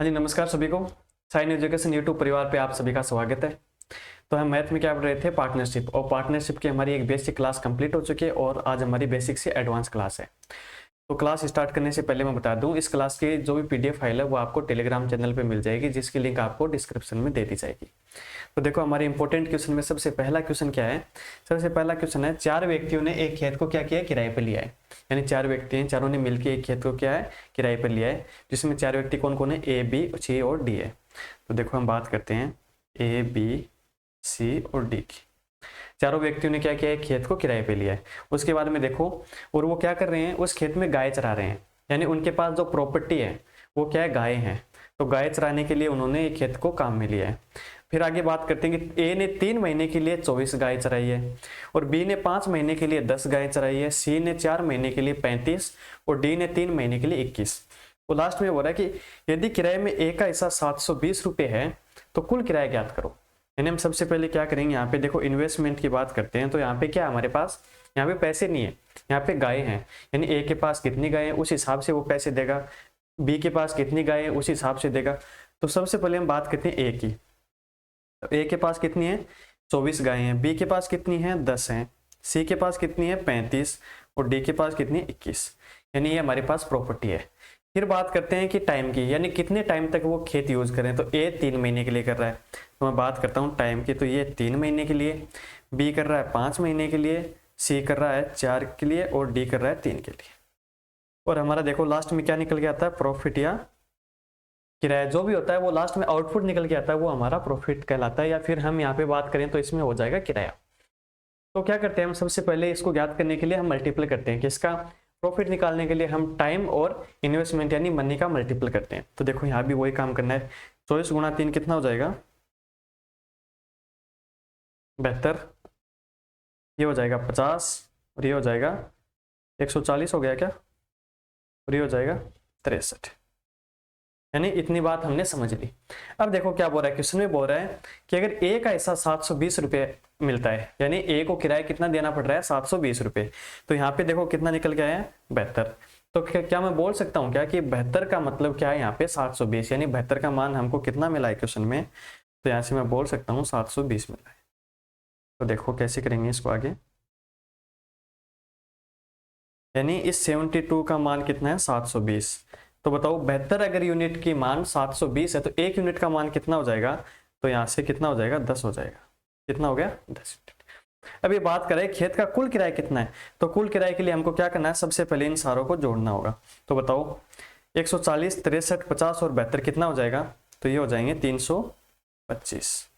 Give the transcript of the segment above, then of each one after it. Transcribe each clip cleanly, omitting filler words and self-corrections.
हाँ जी, नमस्कार सभी को। साइन एजुकेशन यूट्यूब परिवार पे आप सभी का स्वागत है। तो हम मैथ में क्या पढ़ रहे थे, पार्टनरशिप, और पार्टनरशिप की हमारी एक बेसिक क्लास कंप्लीट हो चुकी है और आज हमारी बेसिक से एडवांस क्लास है। तो क्लास स्टार्ट करने से पहले मैं बता दूं, इस क्लास की जो भी पीडीएफ फाइल है वो आपको टेलीग्राम चैनल पे मिल जाएगी, जिसकी लिंक आपको डिस्क्रिप्शन में दे दी जाएगी। तो देखो, हमारे इंपॉर्टेंट क्वेश्चन में सबसे पहला क्वेश्चन क्या है। सबसे पहला क्वेश्चन है, 4 व्यक्तियों ने एक खेत को क्या किया, किराए पर लिया है। यानी 4 व्यक्ति हैं, चारों ने मिलकर एक खेत को क्या है, किराए पर लिया है, जिसमें 4 व्यक्ति कौन कौन है, ए, बी, सी और डी है। तो देखो हम बात करते हैं ए, बी, सी और डी की। चारों व्यक्तियों ने क्या किया है, खेत को किराए पे लिया है। उसके बाद में देखो, और वो क्या कर रहे हैं, उस खेत में गाय चरा रहे हैं। यानी उनके पास जो प्रॉपर्टी है वो क्या है, गाय है। तो गाय चराने के लिए उन्होंने एक खेत को काम में लिया है। फिर आगे बात करते हैं कि ए ने 3 महीने के लिए 24 गाय चराई है, और बी ने 5 महीने के लिए 10 गाय चराई है, सी ने 4 महीने के लिए 35 और डी ने 3 महीने के लिए 21। तो लास्ट में बोल रहा है कि यदि किराए में ए का हिस्सा 720 रुपये है तो कुल किराया ज्ञात करो। यानी हम सबसे पहले क्या करेंगे, यहाँ पे देखो इन्वेस्टमेंट की बात करते हैं। तो यहाँ पे क्या है, हमारे पास यहाँ पे पैसे नहीं है, यहाँ पे गाय हैं। यानी ए के पास कितनी गाय है उस हिसाब से वो पैसे देगा, बी के पास कितनी गाय है उस हिसाब से देगा। तो सबसे पहले हम बात करते हैं ए की। तो ए के पास कितनी है, 24 गाय हैं। बी के पास कितनी है, 10 हैं। सी के पास कितनी है, 35 और डी के पास कितनी है, 21। यानी ये हमारे पास प्रॉपर्टी है। फिर बात करते हैं कि टाइम की, यानी कितने टाइम तक वो खेत यूज करें। तो ए 3 महीने के लिए कर रहा है, तो मैं बात करता हूँ टाइम की। तो ये 3 महीने के लिए, बी कर रहा है 5 महीने के लिए, सी कर रहा है 4 के लिए और डी कर रहा है 3 के लिए। और हमारा देखो लास्ट में क्या निकल के आता है, प्रॉफिट या किराया, जो भी होता है वो लास्ट में आउटपुट निकल के आता है, वो हमारा प्रॉफिट कहलाता है। या फिर हम यहाँ पे बात करें तो इसमें हो जाएगा किराया। तो क्या करते हैं हम, सबसे पहले इसको ज्ञात करने के लिए हम मल्टीप्लाई करते हैं। किसका, प्रॉफिट निकालने के लिए हम टाइम और इन्वेस्टमेंट यानी मनी का मल्टीपल करते हैं। तो देखो यहाँ भी वही काम करना है। 24 गुणा 3 कितना हो जाएगा, 72। ये हो जाएगा 50 और ये हो जाएगा 140 हो गया क्या, और ये हो जाएगा 63। यानी इतनी बात हमने समझ ली। अब देखो क्या बोल रहा है, क्वेश्चन में बोल रहा है कि अगर ए का हिस्सा 720 रुपये मिलता है, यानी ए को किराया कितना देना पड़ रहा है, 720 रुपये। तो यहाँ पे देखो कितना निकल के आया है, 72। तो क्या मैं बोल सकता हूँ क्या कि 72 का मतलब क्या है, यहाँ पे 720, यानी 72 का मान हमको कितना मिला है क्वेश्चन में। तो यहाँ से मैं बोल सकता हूँ 720 मिला है। तो देखो कैसे करेंगे इसको आगे। यानी इस 72 का मान कितना है, 720। तो बताओ 72 अगर यूनिट की मान 720 है तो 1 यूनिट का मान कितना हो जाएगा। तो यहाँ से कितना हो जाएगा, 10 हो जाएगा। कितना हो गया, 10 यूनिट। अब ये बात करें खेत का कुल किराया कितना है। तो कुल किराए के लिए हमको क्या करना है, सबसे पहले इन सारों को जोड़ना होगा। तो बताओ 140, 63, 50 और 72 कितना हो जाएगा। तो ये हो जाएंगे 325।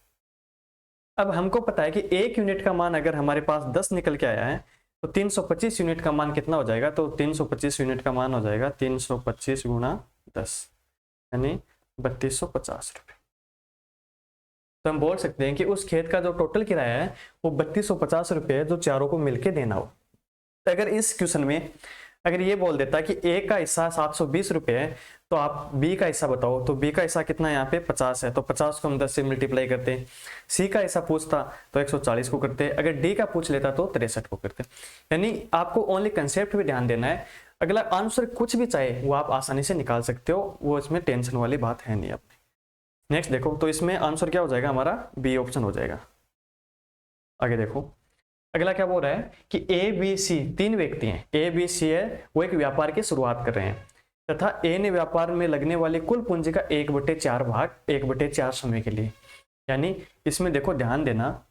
अब हमको पता है कि 1 यूनिट का मान अगर हमारे पास 10 निकल के आया है तो 325 यूनिट का मान कितना हो जाएगा। तो 325 यूनिट का मान हो जाएगा 325 गुणा 10, यानी 3250 रुपये। तो हम बोल सकते हैं कि उस खेत का जो टोटल किराया है वो 3250 रुपये है, जो चारों को मिलके देना हो। तो अगर इस क्वेश्चन में अगर ये बोल देता कि ए का हिस्सा 720 रुपये है, तो आप बी का हिस्सा बताओ। तो बी का हिस्सा कितना है, यहाँ पे 50 है, तो 50 को हम 10 से मल्टीप्लाई करते हैं। सी का हिस्सा पूछता तो 140 को करते हैं। अगर डी का पूछ लेता तो 63 को करते। यानी आपको ओनली कंसेप्ट पे ध्यान देना है, अगला आंसर कुछ भी चाहे वो आप आसानी से निकाल सकते हो, वो इसमें टेंशन वाली बात है नहीं अपनी। नेक्स्ट देखो, तो इसमें आंसर क्या हो जाएगा हमारा, बी ऑप्शन हो जाएगा। आगे देखो अगला क्या बोल रहा है कि ए बी सी 3 व्यक्ति हैं, ए बी सी है, वो एक व्यापार की शुरुआत कर रहे हैं तथा ए ने व्यापार में लगने वाली कुल पूंजी का 1/4 भाग 1/4 समय के लिए। यानी इसमें देखो ध्यान देना,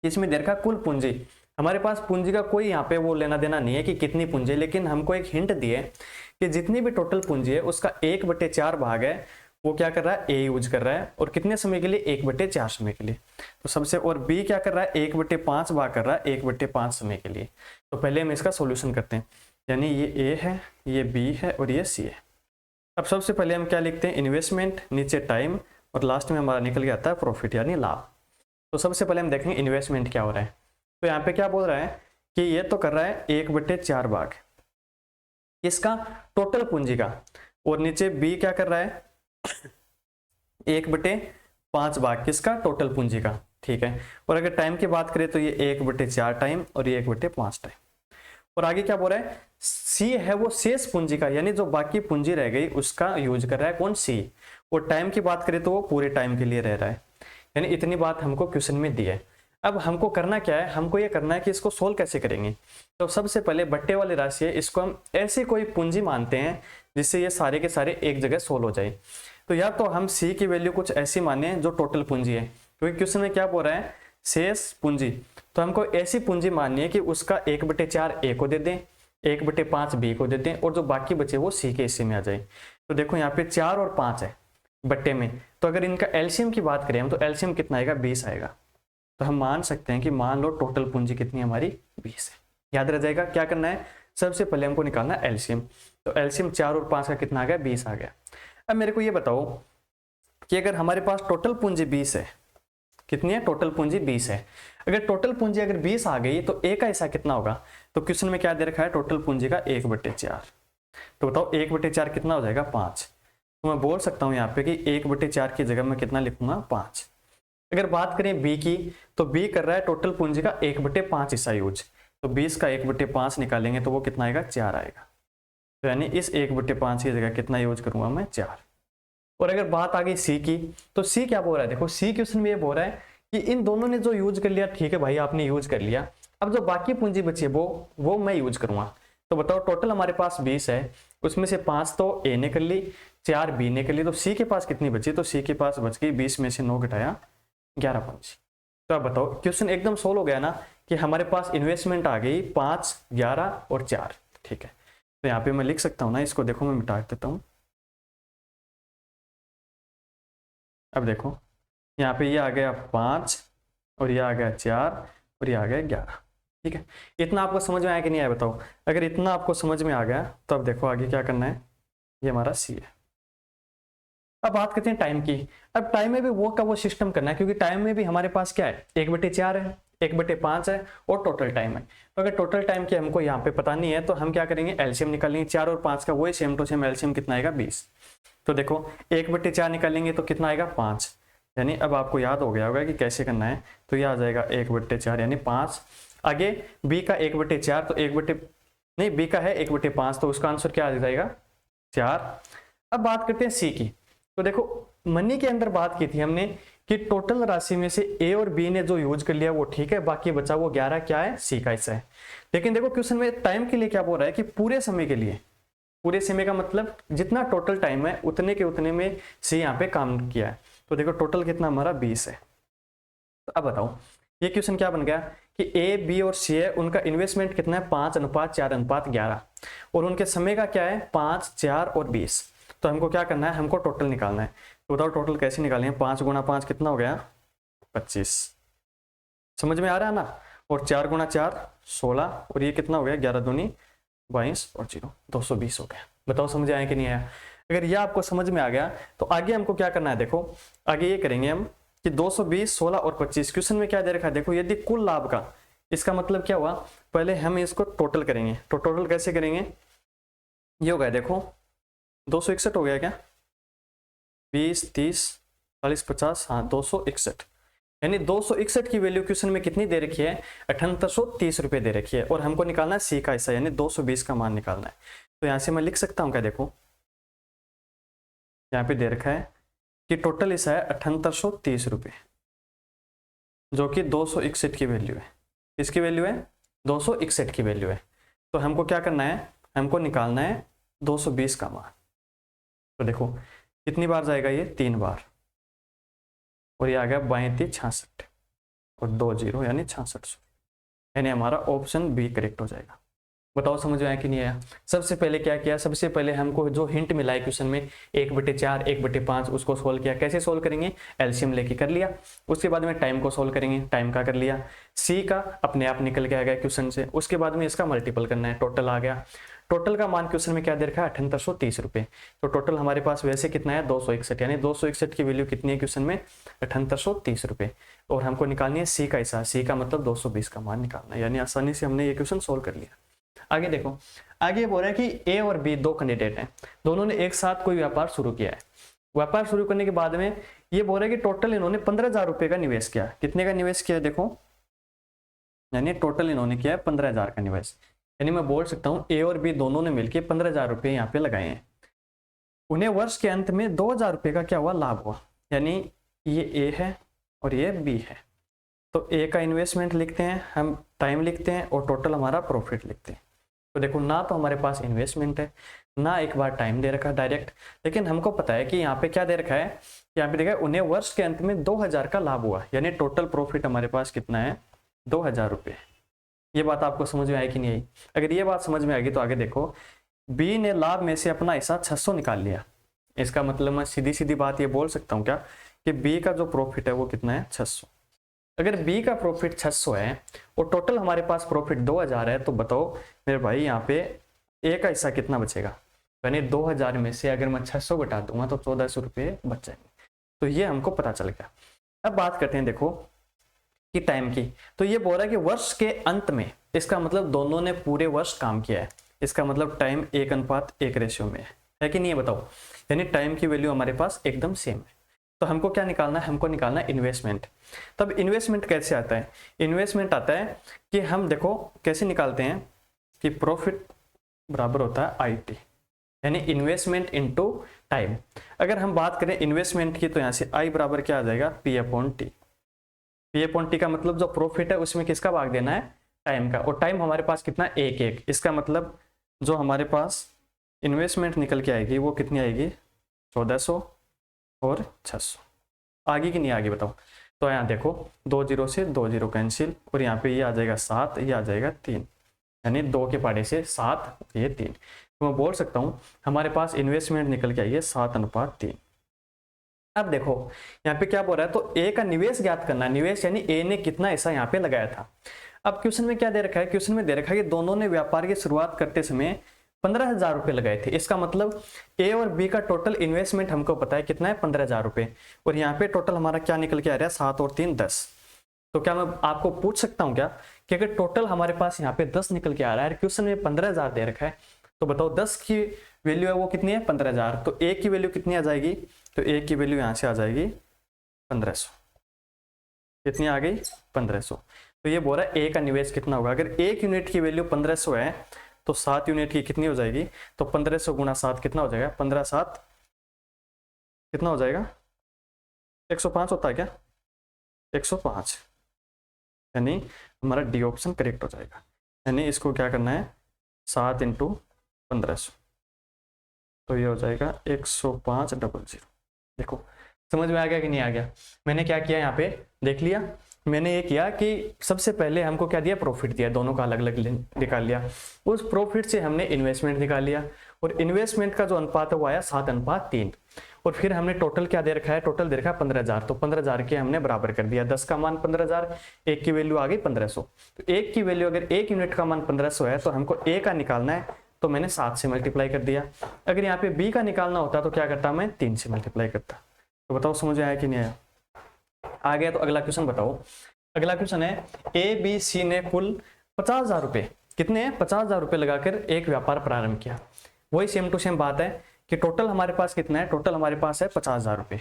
इसमें दे रखा कुल पूंजी, हमारे पास पूंजी का कोई यहाँ पे वो लेना देना नहीं है कि कितनी पूंजी है, लेकिन हमको एक हिंट दिए कि जितनी भी टोटल पूंजी है उसका 1/4 भाग है वो क्या कर रहा है, ए यूज कर रहा है, और कितने समय के लिए, 1/4 समय के लिए। तो सबसे, और बी क्या कर रहा है, 1/5 भाग कर रहा है 1/5 समय के लिए। तो पहले हम इसका सॉल्यूशन करते हैं। यानी ये ए है, ये बी है और ये सी है। अब सबसे पहले हम क्या लिखते हैं, इन्वेस्टमेंट, नीचे टाइम, और लास्ट में हमारा निकल के आता है प्रॉफिट यानी लाभ। तो सबसे पहले हम देखेंगे इन्वेस्टमेंट क्या हो रहा है। तो यहाँ पे क्या बोल रहा है कि ये तो कर रहा है 1/4 भाग इसका टोटल पूंजी का, और नीचे बी क्या कर रहा है 1/5 भाग किसका, टोटल पूंजी का। ठीक है, और अगर टाइम की बात करें तो ये 1/4 टाइम और ये 1/5 टाइम। और आगे क्या बोल रहा है, सी है वो शेष पूंजी का, यानी जो बाकी पूंजी रह गई उसका यूज कर रहा है कौन, सी। और टाइम की बात करें तो वो पूरे टाइम के लिए रह रहा है, यानी इतनी बात हमको क्वेश्चन में दी है। अब हमको करना क्या है, हमको ये करना है कि इसको सोल्व कैसे करेंगे। तो सबसे पहले बट्टे वाली राशि है, इसको हम ऐसी कोई पूंजी मानते हैं जिससे ये सारे के सारे एक जगह सोल्व हो जाए। तो या तो हम सी की वैल्यू कुछ ऐसी माने जो टोटल पूंजी है, क्योंकि क्वेश्चन में क्या बोल रहा है, शेष पूंजी। तो हमको ऐसी पूंजी माननी है कि उसका 1/4 ए को दे दें, 1/5 बी को दे दें, और जो बाकी बचे वो सी के हिस्से में आ जाए। तो देखो यहाँ पे 4 और 5 है बट्टे में, तो अगर इनका एलसीएम की बात करें हम तो एलसीएम कितना आएगा, 20 आएगा। तो हम मान सकते हैं कि मान लो टोटल पूंजी कितनी हमारी 20 है। याद रह जाएगा। क्या करना है, सबसे पहले हमको निकालना है एलसीएम। तो एलसीएम 4 और 5 का कितना आ गया, 20 आ गया। अब मेरे को ये बताओ कि अगर हमारे पास टोटल पूंजी 20 है, कितनी है, टोटल पूंजी 20 है। अगर टोटल पूंजी अगर 20 आ गई तो ए का हिस्सा कितना होगा। तो क्वेश्चन में क्या दे रखा है, टोटल पूंजी का 1/4। तो बताओ 1/4 कितना हो जाएगा, 5। तो मैं बोल सकता हूँ यहाँ पे कि 1/4 की जगह मैं कितना लिखूंगा, 5। अगर बात करें बी की, तो बी कर रहा है टोटल पूंजी का 1/5 हिस्सा यूज। तो 20 का 1/5 निकालेंगे तो वो कितना आएगा, 4 आएगा। तो यानी इस 1/5 की जगह कितना यूज करूंगा मैं, 4। और अगर बात आ गई सी की, तो सी क्या बोल रहा है, देखो सी क्वेश्चन में ये बोल रहा है कि इन दोनों ने जो यूज कर लिया, ठीक है भाई आपने यूज कर लिया, अब जो बाकी पूंजी बची है वो मैं यूज करूंगा। तो बताओ टोटल हमारे पास 20 है, उसमें से 5 तो ए ने कर ली, 4 बी ने कर ली, तो सी के पास कितनी बची, तो सी के पास बच गई 20 में से 9 घटाया 11 पूंजी। तो अब बताओ क्वेश्चन एकदम सोल्व हो गया ना, कि हमारे पास इन्वेस्टमेंट आ गई 5, 11 और 4। ठीक है, तो यहाँ पे मैं लिख सकता हूँ ना, इसको देखो मैं मिटा देता हूँ। अब देखो यहाँ पे ये आ गया 5 और ये आ गया 4 और ये आ गया 11। ठीक है, इतना आपको समझ में आया कि नहीं आया बताओ। अगर इतना आपको समझ में आ गया तो अब देखो आगे क्या करना है, ये हमारा सी है। अब बात करते हैं टाइम की। अब टाइम में भी वो का वो सिस्टम करना है, क्योंकि टाइम में भी हमारे पास क्या है, 1/4 है, 1/5 है और टोटल टाइम है। तो अगर टोटल टाइम की हमको यहाँ पे पता नहीं है तो हम क्या करेंगे, एलसीएम निकालेंगे। 4 और 5 का वही सेम टू सेम एलसीएम कितना आएगा, 20। तो देखो 1/4 निकालेंगे तो कितना आएगा, 5। यानी अब आपको याद हो गया होगा कि कैसे करना है। तो ये आ जाएगा 1/4 यानी 5। आगे बी का 1/4 तो नहीं बी का है 1/5, तो उसका आंसर क्या आ जाएगा, 4। अब बात करते हैं सी की। तो देखो मनी के अंदर बात की थी हमने कि टोटल राशि में से ए और बी ने जो यूज कर लिया वो ठीक है, बाकी बचा वो 11 क्या है, सी का हिस्सा है। लेकिन देखो क्वेश्चन में टाइम के लिए क्या बोल रहा है कि पूरे समय के लिए, पूरे समय का मतलब जितना टोटल टाइम है उतने के उतने में सी यहाँ पे काम किया है। तो देखो टोटल कितना हमारा 20 है। तो अब बताओ ये क्वेश्चन क्या बन गया कि ए बी और सी है, उनका इन्वेस्टमेंट कितना है, 5:4:11 और उनके समय का क्या है, 5, 4 और 20। तो हमको क्या करना है, हमको टोटल निकालना है। तो बताओ टोटल कैसे निकालेंगे, 5 × 5 कितना हो गया, 25। समझ में आ रहा है ना। और 4 × 4 16 और ये कितना हो गया, 11 दूनी 22 और 0 220 हो गया। बताओ समझ आया कि नहीं आया। अगर यह आपको समझ में आ गया तो आगे हमको क्या करना है, देखो आगे ये करेंगे हम कि 220, 16 और 25। क्वेश्चन में क्या दे रखा है, देखो यदि कुल लाभ का, इसका मतलब क्या हुआ, पहले हम इसको टोटल करेंगे। तो टोटल कैसे करेंगे, ये हो गया देखो 261 हो गया क्या, 20, 30, 40, 50, हाँ 261। यानी 261 की वैल्यू क्वेश्चन में कितनी दे रखी है, 7830 रुपये दे रखी है। और हमको निकालना है सी का हिस्सा यानी 220 का मान निकालना है। तो यहाँ से मैं लिख सकता हूँ क्या, देखो यहाँ पे दे रखा है कि टोटल हिस्सा है 7830 रुपये, जो कि 261 की वैल्यू है। किसकी वैल्यू है, 261 की वैल्यू है। तो हमको क्या करना है, हमको निकालना है 220 का मान। तो देखो कितनी बार जाएगा ये, 3 बार, और ये आ गया 3266 और 2 0 यानी 6600। यानी हमारा ऑप्शन बी करेक्ट हो जाएगा। बताओ समझ में आया कि नहीं आया। सबसे पहले क्या किया, सबसे पहले हमको जो हिंट मिला है क्वेश्चन में 1/4 1/5 उसको सोल्व किया। कैसे सोल्व करेंगे, एलसीएम लेके कर लिया। उसके बाद में टाइम को सोल्व करेंगे, टाइम का कर लिया। सी का अपने आप निकल के आ गया क्वेश्चन से। उसके बाद में इसका मल्टीपल करना है, टोटल आ गया। टोटल का मान क्वेश्चन में क्या दे रखा है, 7830 रुपये। तो टोटल हमारे पास वैसे कितना है, 261। यानी 261 की वैल्यू कितनी है क्वेश्चन में, 7830 रुपये। और हमको निकालनी है सी का हिस्सा, सी का मतलब 220 का मान निकालना है। यानी आसानी से हमने ये क्वेश्चन सोल्व कर लिया। आगे देखो, आगे बोल रहा है कि ए और बी 2 कैंडिडेट हैं, दोनों ने एक साथ कोई व्यापार शुरू किया है। व्यापार शुरू करने के बाद में ये बोल रहा है कि टोटल इन्होंने 15,000 रुपये का निवेश किया। कितने का निवेश किया, देखो यानी टोटल इन्होंने किया है 15,000 का निवेश। यानी मैं बोल सकता हूँ ए और बी दोनों ने मिलकर 15,000 रुपये यहाँ पे लगाए हैं। उन्हें वर्ष के अंत में 2,000 रुपये का क्या हुआ, लाभ हुआ। यानी ये ए है और ये बी है। तो ए का इन्वेस्टमेंट लिखते हैं हम, टाइम लिखते हैं और टोटल हमारा प्रॉफिट लिखते हैं। तो देखो ना तो हमारे पास इन्वेस्टमेंट है, ना एक बार टाइम दे रखा है डायरेक्ट, लेकिन हमको पता है कि यहाँ पे क्या दे रखा है, यहाँ पे देखा है उन्हें वर्ष के अंत में 2,000 का लाभ हुआ। यानी टोटल प्रॉफिट हमारे पास कितना है, 2,000 रुपये। ये बात आपको समझ में आई कि नहीं आई? अगर ये बात समझ में आएगी तो आगे देखो, बी ने लाभ में से अपना हिस्सा 600 निकाल लिया। इसका मतलब मैं सीधी सीधी बात ये बोल सकता हूँ क्या कि बी का जो प्रॉफिट है वो कितना है, 600। अगर बी का प्रॉफिट 600 है और टोटल हमारे पास प्रॉफिट 2,000 है, तो बताओ मेरे भाई यहाँ पे ए का हिस्सा कितना बचेगा। यानी 2,000 में से अगर मैं 600 घटा दूंगा तो 1,400 रुपये बच जाएंगे। तो ये हमको पता चल गया। अब बात करते हैं देखो कि टाइम की। तो ये बोल रहा है कि वर्ष के अंत में, इसका मतलब दोनों ने पूरे वर्ष काम किया है। इसका मतलब टाइम 1:1 रेशियो में है कि नहीं है, बताओ। यानी टाइम की वैल्यू हमारे पास एकदम सेम है। तो हमको क्या निकालना है, हमको निकालना है इन्वेस्टमेंट। तब इन्वेस्टमेंट कैसे आता है, इन्वेस्टमेंट आता है कि हम देखो कैसे निकालते हैं कि प्रॉफिट बराबर होता है IT, यानी इन्वेस्टमेंट इनटू टाइम। अगर हम बात करें इन्वेस्टमेंट की तो यहाँ से I बराबर क्या आ जाएगा, P/T। P/T का मतलब जो प्रॉफिट है उसमें किसका भाग देना है, टाइम का। और टाइम हमारे पास कितना, 1:1। इसका मतलब जो हमारे पास इन्वेस्टमेंट निकल के आएगी वो कितनी आएगी, 1,400 और 600। आगे की नहीं आगे बताओ। तो यहाँ देखो 2 0 से 2 0 कैंसिल, और यहाँ पे ये आ जाएगा 7, ये आ जाएगा 3, यानी 2 के पहाड़े से 7, ये 3। तो मैं बोल सकता हूँ हमारे पास इन्वेस्टमेंट निकल के आई है 7:3। अब देखो यहाँ पे क्या बोल रहा है, तो ए का निवेश ज्ञात करना। निवेश यानी ए ने कितना ऐसा यहाँ पे लगाया था। अब क्वेश्चन में क्या दे रखा है, क्वेश्चन में दे रखा है कि दोनों ने व्यापार की शुरुआत करते समय 15,000 रुपये लगाए थे। इसका मतलब ए और बी का टोटल इन्वेस्टमेंट हमको पता है कितना है, 15,000 रुपये। और यहाँ पे टोटल हमारा क्या निकल के आ रहा है, 7 और 3 10। तो क्या मैं आपको पूछ सकता हूँ क्या कि अगर टोटल हमारे पास यहाँ पे 10 निकल के आ रहा है, क्वेश्चन में 15,000 दे रखा है, तो बताओ 10 की वैल्यू है वो कितनी है, 15,000। तो ए की वैल्यू कितनी आ जाएगी, तो ए की वैल्यू यहाँ से आ जाएगी 1500। कितनी आ गई, 1500। तो ये बोल रहा है ए का निवेश कितना होगा। अगर 1 यूनिट की वैल्यू 1500 है तो 7 यूनिट की कितनी हो जाएगी, तो 1500 गुणा 7 कितना हो जाएगा, 15×7 कितना हो जाएगा, 105 होता है क्या, 105। यानी हमारा डी ऑप्शन करेक्ट हो जाएगा। यानी इसको क्या करना है, 7 × 1500, तो ये हो जाएगा 10500। देखो समझ में आ गया कि नहीं आ गया। मैंने क्या किया यहाँ पे देख लिया, मैंने ये किया कि सबसे पहले हमको क्या दिया, प्रॉफिट दिया, दोनों का अलग अलग निकाल लिया। उस प्रॉफिट से हमने इन्वेस्टमेंट निकाल लिया, और इन्वेस्टमेंट का जो अनुपात है वो आया 7:3। और फिर हमने टोटल क्या दे रखा है, टोटल दे रखा है 15,000। तो 15,000 के हमने बराबर कर दिया, 10 का मान 15,000, एक की वैल्यू आ गई 1500। तो एक की वैल्यू, अगर 1 यूनिट का मान 1500 है तो हमको ए का निकालना है, तो मैंने 7 से मल्टीप्लाई कर दिया। अगर यहाँ पे बी का निकालना होता तो क्या करता, मैं 3 से मल्टीप्लाई करता। तो बताओ समझ आया कि नहीं आया। आ गया तो अगला क्वेश्चन बताओ। अगला क्वेश्चन है, ए बी सी ने कुल 50,000 रुपये, कितने 50,000 रुपये लगाकर एक व्यापार प्रारंभ किया। वही सेम टू सेम बात है कि टोटल हमारे पास कितना है, टोटल हमारे पास है 50,000 रुपये।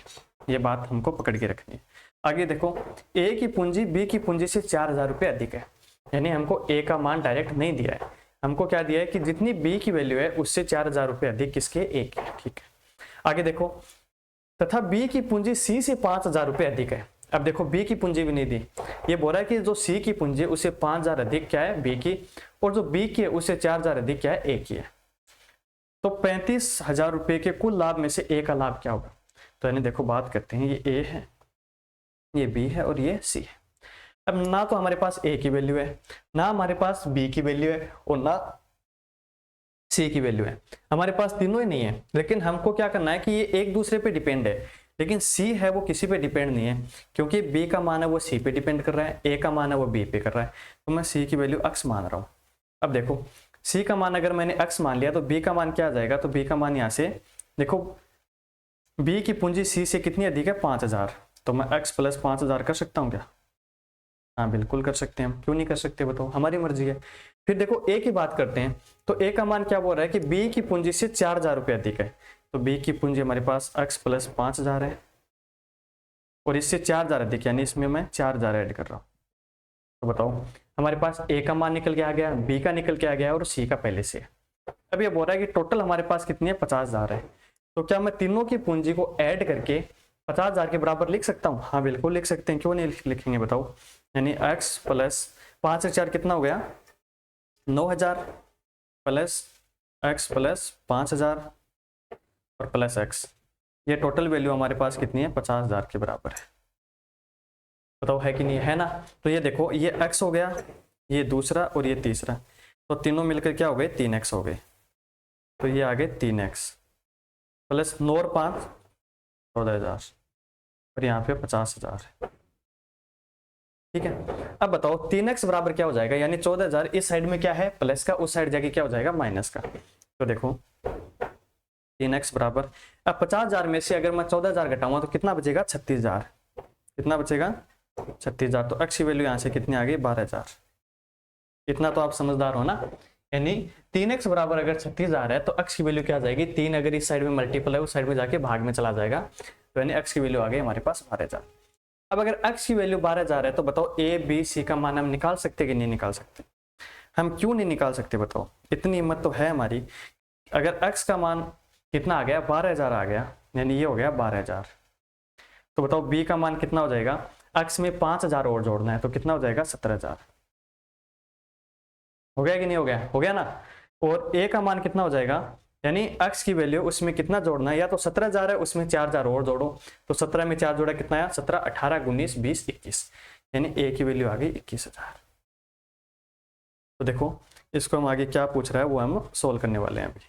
ये बात हमको पकड़ के रखनी है। आगे देखो, ए की पूंजी बी की पूंजी से 4,000 रुपये अधिक है। यानी हमको ए का मान डायरेक्ट नहीं दिया है, हमको क्या दिया है कि जितनी बी की वैल्यू है उससे 4,000 रुपये अधिक किसके, ए की। ठीक है, आगे देखो, तथा बी की पूंजी सी से 5,000 रुपये अधिक है। अब देखो बी की पूंजी भी नहीं दी, ये बोल रहा है कि जो सी की पूंजी है उसे 5,000 अधिक क्या है, बी की, और जो बी की है उसे 4,000 अधिक क्या है, ए की है। तो 35,000 रुपये के कुल लाभ में से ए का लाभ क्या होगा। तो यानी देखो बात करते हैं, ये ए है, ये बी है और ये सी है। अब ना तो हमारे पास ए की वैल्यू है, ना हमारे पास बी की वैल्यू है, और ना सी की वैल्यू है। हमारे पास तीनों ही नहीं है, लेकिन हमको क्या करना है कि ये एक दूसरे पे डिपेंड है। लेकिन सी है वो किसी पे डिपेंड नहीं है, क्योंकि बी का मान है वो सी पे डिपेंड कर रहा है, ए का मान है वो बी पे कर रहा है। तो मैं सी की वैल्यू x मान रहा हूँ। अब देखो सी का मान अगर मैंने x मान लिया तो बी का मान क्या आ जाएगा, तो बी का मान यहाँ से देखो, बी की पूंजी सी से कितनी अधिक है, 5,000। तो मैं x + 5,000 कर सकता हूँ क्या, हाँ बिल्कुल कर सकते हैं हम, क्यों नहीं कर सकते बताओ, हमारी मर्जी है। फिर देखो ए की बात करते हैं, तो ए का मान क्या बोल रहा है कि बी की पूंजी से 4,000 रुपये अधिक है। तो बी की पूंजी हमारे पास x + 5,000 है, और इससे 4,000 अधिक, यानी इसमें मैं 4,000 ऐड कर रहा हूँ। तो बताओ हमारे पास ए का मान निकल के आ गया, बी का निकल के आ गया और सी का पहले से है। अब ये बोल रहा है कि टोटल हमारे पास कितनी है, 50,000 है। तो क्या मैं तीनों की पूंजी को ऐड करके 50,000 के बराबर लिख सकता हूँ? हाँ बिल्कुल लिख सकते हैं, क्यों नहीं लिखेंगे बताओ। यानी x प्लस 5 4 कितना हो गया, 9,000 प्लस x प्लस 5,000 और प्लस x, ये टोटल वैल्यू हमारे पास कितनी है, 50,000 के बराबर है। बताओ है कि नहीं है ना। तो ये देखो ये x हो गया, ये दूसरा और ये तीसरा, तो तीनों मिलकर क्या हो गए, 3x हो गए। तो ये आ गए 3x प्लस 9 और 5 14,000 और यहाँ पे 50,000। ठीक है, अब बताओ 3x बराबर क्या हो जाएगा, यानी 14,000 इस साइड में क्या है प्लस का, उस साइड जाके क्या हो जाएगा माइनस का। तो देखो 3x बराबर, अब 50,000 में से अगर मैं 14,000 घटाऊंगा तो कितना बचेगा, 36,000। कितना बचेगा, 36,000। तो x की वैल्यू यहाँ से कितनी आ गई, 12,000। इतना तो आप समझदार हो ना। यानी 3x बराबर अगर 36,000 है तो x की वैल्यू क्या आ जाएगी, 3 अगर इस साइड में मल्टीपल है उस साइड में जाके भाग में चला जाएगा, तो यानी x की वैल्यू आ गई हमारे पास 12,000। अब अगर x की वैल्यू 12,000 है तो बताओ a b c का मान हम निकाल सकते कि नहीं निकाल सकते? हम क्यों नहीं निकाल सकते बताओ, इतनी हिम्मत तो है हमारी। अगर x का मान कितना आ गया, 12,000 आ गया, यानी ये हो गया 12,000। तो बताओ b का मान कितना हो जाएगा, x में 5,000 और जोड़ना है तो कितना हो जाएगा, 17,000। हो गया कि नहीं हो गया, हो गया ना। और a का मान कितना हो जाएगा, यानी x की वैल्यू उसमें कितना जोड़ना है, या तो 17,000 है उसमें 4,000 और जोड़ो, तो 17 में 4 जोड़ा कितना आया, 17 18 19 20 21, यानी a की वैल्यू आ गई 21,000। तो देखो इसको हम आगे क्या पूछ रहा है वो हम सोल्व करने वाले हैं अभी।